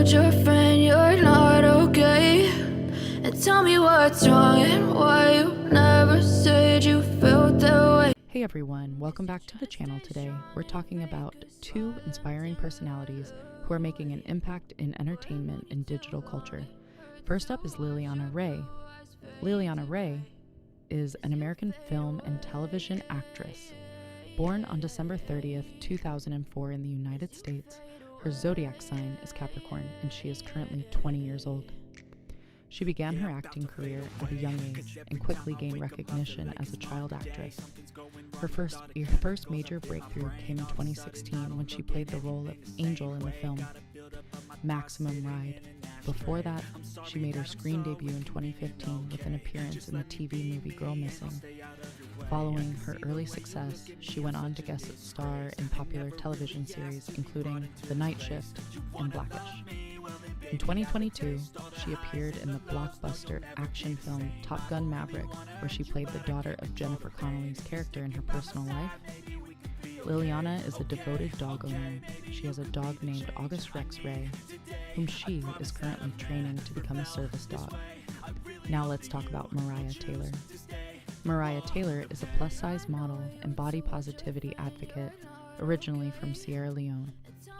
told your friend you're not okay, and tell me what's wrong and why you never said you felt that way. Hey everyone, welcome back to the channel. Today we're talking about two inspiring personalities who are making an impact in entertainment and digital culture. First up is Lyliana Wray. Lyliana Wray is an American film and television actress. Born on December 30th, 2004 in the United States, her zodiac sign is Capricorn and she is currently 20 years old. She began her acting career at a young age and quickly gained recognition as a child actress. Her first major breakthrough came in 2016 when she played the role of Angel in the film Maximum Ride. Before that, she made her screen debut in 2015 with an appearance in the TV movie Girl Missing. Following her early success, she went on to guest star in popular television series including The Night Shift and Blackish. In 2022, she appeared in the blockbuster action film Top Gun Maverick, where she played the daughter of Jennifer Connelly's character in her personal life. Lyliana is a devoted dog owner. She has a dog named August Rex Wray, whom she is currently training to become a service dog. Now let's talk about Mariah Taylor. Mariah Taylor is a plus-size model and body positivity advocate, originally from Sierra Leone.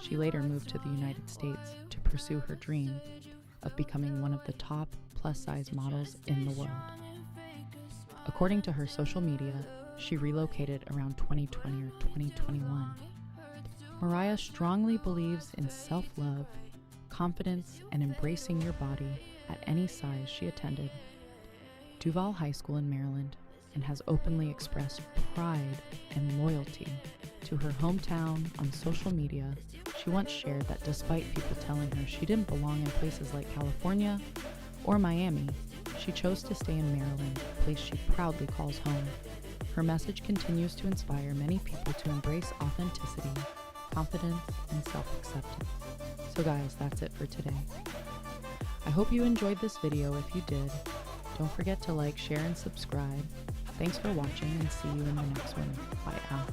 She later moved to the United States to pursue her dream of becoming one of the top plus-size models in the world. According to her social media, she relocated around 2020 or 2021. Mariah strongly believes in self-love, confidence, and embracing your body at any size she attended Duval High School in Maryland, and has openly expressed pride and loyalty to her hometown on social media. She once shared that despite people telling her she didn't belong in places like California or Miami, she chose to stay in Maryland, a place she proudly calls home. Her message continues to inspire many people to embrace authenticity, confidence, and self-acceptance. So guys, that's it for today. I hope you enjoyed this video. If you did, don't forget to like, share, and subscribe. Thanks for watching and see you in the next one. Bye out.